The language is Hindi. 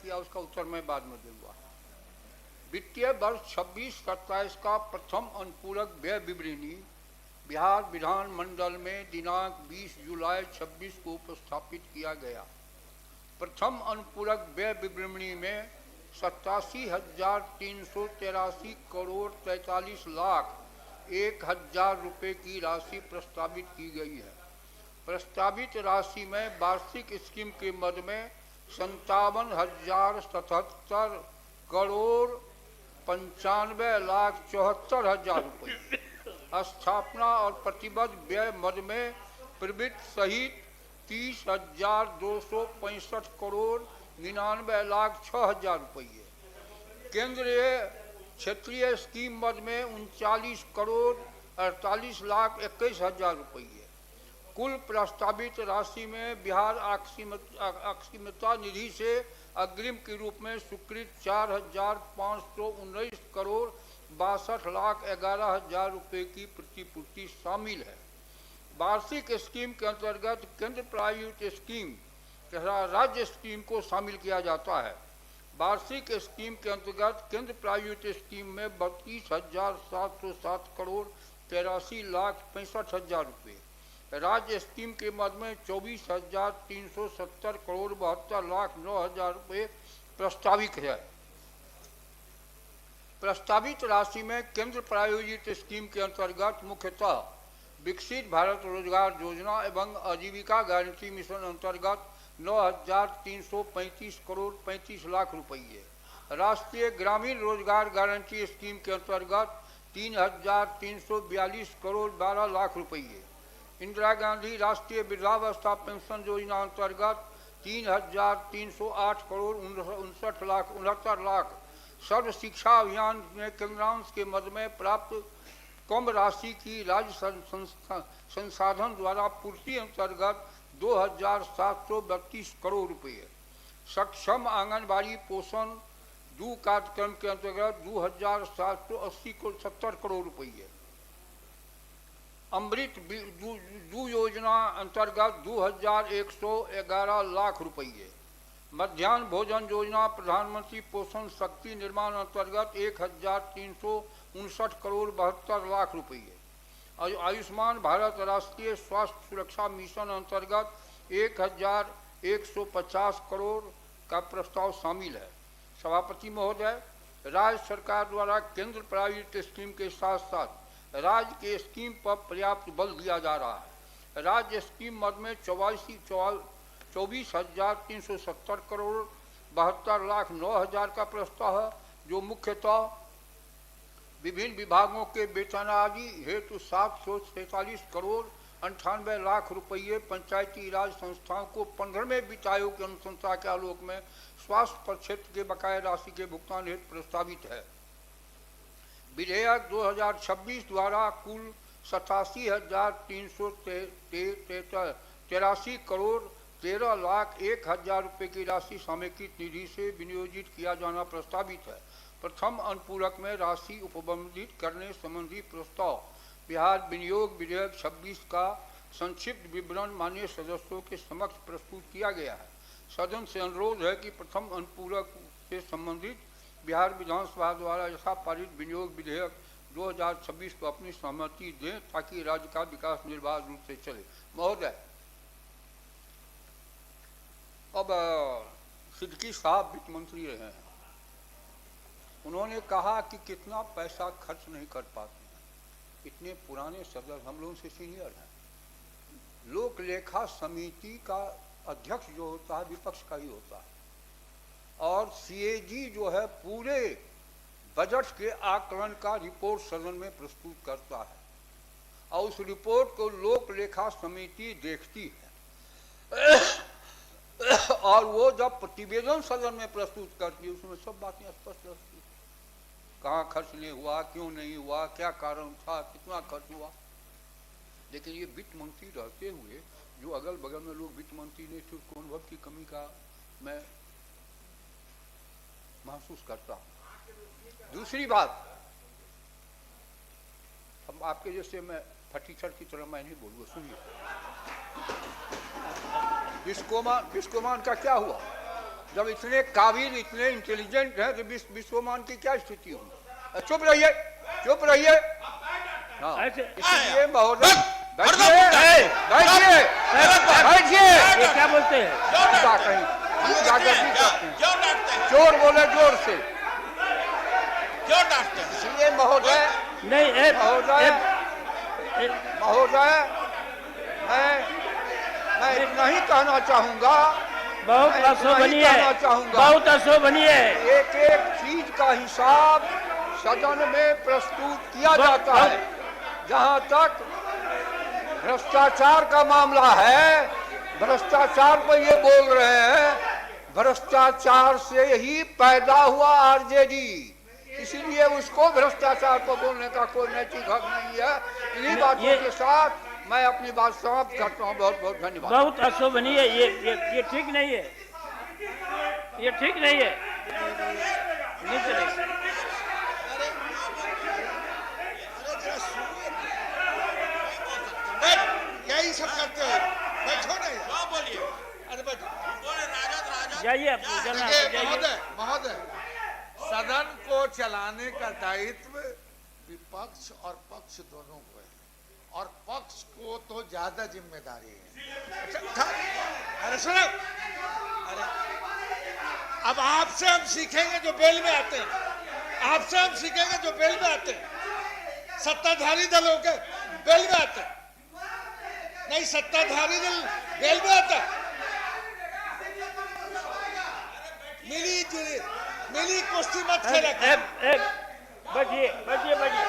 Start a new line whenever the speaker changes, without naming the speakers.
किया उसका उत्तर मैं बाद में दूंगा। वित्तीय वर्ष 26-27 का प्रथम अनुपूरक व्यय विवरणी बिहार विधानमंडल में दिनांक 20 जुलाई 26 को उपस्थापित किया गया। प्रथम अनुपूरक व्यय विवरणी में 87,383 करोड़ 43 लाख 1,000 रुपये की राशि प्रस्तावित की गई है। प्रस्तावित राशि में वार्षिक स्कीम के मद में 57,077 करोड़ 95,74,000 रुपये, स्थापना और प्रतिबद्ध व्यय मद में प्रवृत्ति सहित 30,265 करोड़ 99,06,000 रुपये, केंद्रीय क्षेत्रीय स्कीम मद में 39 करोड़ 48,21,000 रुपये। कुल प्रस्तावित राशि में बिहार अक्षमता निधि से अग्रिम के रूप में स्वीकृत 4,519 करोड़ 62,11,000 रुपये की प्रतिपूर्ति शामिल है। वार्षिक स्कीम के अंतर्गत केंद्र प्रायोजित स्कीम तथा राज्य स्कीम को शामिल किया जाता है। वार्षिक स्कीम के अंतर्गत केंद्र प्रायोजित स्कीम में 32,707 करोड़ 83,65,000 रुपये, राज्य स्कीम के मद में 24,370 करोड़ 72,09,000 रुपये प्रस्तावित है। प्रस्तावित राशि में केंद्र प्रायोजित स्कीम के अंतर्गत मुख्यतः विकसित भारत रोजगार योजना एवं आजीविका गारंटी मिशन अंतर्गत 9,335 करोड़ 35 लाख रुपये, राष्ट्रीय ग्रामीण रोजगार गारंटी स्कीम के अंतर्गत 3,342 करोड़ 12 लाख रुपये, इंदिरा गांधी राष्ट्रीय वृद्धावस्था पेंशन योजना अंतर्गत 3,308 करोड़ 69 लाख, सर्व शिक्षा अभियान में केंद्रांश के मद में प्राप्त कम राशि की राज्य संसाधन द्वारा पूर्ति अंतर्गत 2,732 करोड़ रुपये, सक्षम आंगनबाड़ी पोषण 2 कार्यक्रम के अंतर्गत 2,780 करोड़ रुपये, अमृत 2 योजना अंतर्गत 2,111 लाख रुपये, मध्याह्न भोजन योजना प्रधानमंत्री पोषण शक्ति निर्माण अंतर्गत 1,359 करोड़ 72 लाख रुपये, आयुष्मान भारत राष्ट्रीय स्वास्थ्य सुरक्षा मिशन अंतर्गत 1,150 करोड़ का प्रस्ताव शामिल है। सभापति महोदय, राज्य सरकार द्वारा केंद्र प्रायोजित स्कीम के साथ साथ राज्य के स्कीम पर पर्याप्त बल दिया जा रहा है। राज्य स्कीम मद में 24,370 करोड़ 72,09,000 का प्रस्ताव है, जो मुख्यतः विभिन्न विभागों के वेतन आदि हेतु 746 करोड़ 98 लाख रुपये पंचायती राज संस्थाओं को 15वें वित्त आयोग की अनुशंसा के आलोक में स्वास्थ्य प्रक्षेत्र के बकाया राशि के भुगतान हेतु प्रस्तावित है। विधेयक 2026 द्वारा कुल 87,383 करोड़ 13,01,000 रुपये की राशि समेकित निधि से विनियोजित किया जाना प्रस्तावित है। प्रथम अनुपूरक में राशि उपबंधित करने संबंधी प्रस्ताव बिहार विनियोग विधेयक 26 का संक्षिप्त विवरण माननीय सदस्यों के समक्ष प्रस्तुत किया गया है। सदन से अनुरोध है कि प्रथम अनुपूरक से संबंधित बिहार विधानसभा द्वारा यथा पारित विनियोग विधेयक 2026 को अपनी सहमति दें ताकि राज्य का विकास निर्बाध रूप से चले। महोदय, अब सिद्दीकी साहब वित्त मंत्री रहे हैं, उन्होंने कहा कि कितना पैसा खर्च नहीं कर पाते हैं, इतने पुराने सदस्य हम लोगों से सीनियर हैं। लोक लेखा समिति का अध्यक्ष जो होता है विपक्ष का ही होता है, और सीएजी जो है पूरे बजट के आकलन का रिपोर्ट सदन में प्रस्तुत करता है, और उस रिपोर्ट को लोक लेखा समिति देखती है और वो जब प्रतिवेदन सदन में प्रस्तुत करती है उसमें सब बातें स्पष्ट रहती है, कहाँ खर्च नहीं हुआ, क्यों नहीं हुआ, क्या कारण था, कितना खर्च हुआ। लेकिन ये वित्त मंत्री रहते हुए जो अगल बगल में लोग वित्त मंत्री नहीं थे, उसको अनुभव की कमी का मैं महसूस करता हूँ। दूसरी बात, हम आपके जैसे मैं फटीचर की तरह मैं नहीं बोलूँगा, सुनिए। बिस्कोमान का क्या हुआ? जब इतने काबिल, इतने इंटेलिजेंट हैं तो विश्वमान की क्या स्थिति होगी? चुप रहिए, चुप रहिए। हाँ, इसलिए महोदय बैठिए, बैठिए, बैठिए।
ये क्या बोलते हैं?
जोर बोले, जोर से।
क्यों डांटते हैं?
इसलिए महोदय,
नहीं
महोदय, महोदय, मैं इतना ही कहना चाहूंगा,
बहुत अशोभनीय है, बहुत अशोभनीय है।
एक एक चीज का हिसाब सदन में प्रस्तुत किया जाता है। जहां तक भ्रष्टाचार का मामला है, भ्रष्टाचार पर ये बोल रहे हैं, भ्रष्टाचार से ही पैदा हुआ आरजेडी, इसीलिए उसको भ्रष्टाचार पर बोलने का कोई नैतिक हक नहीं है। इन्हीं बातों के साथ मैं अपनी बात समाप्त करता हूँ। बहुत बहुत धन्यवाद।
बहुत अशोभनीय, ये ठीक नहीं है, ये ठीक नहीं है, नहीं चलेगा।
यही सब करते हैं, बैठो नहीं, बोलिए, अरे बैठो,
जाइए
महोदय, महोदय, सदन को चलाने का दायित्व विपक्ष और पक्ष दोनों को है, और पक्ष को तो ज्यादा जिम्मेदारी है। अरे सुनो, अरे अब आपसे हम सीखेंगे जो बेल में आते हैं, आपसे हम सीखेंगे जो बेल में आते हैं, सत्ताधारी दलों के बेल में आते हैं, नहीं सत्ताधारी दल बेल में आता है। मिली कुश्ती मत खेला।
बचिए बचिए बचिए।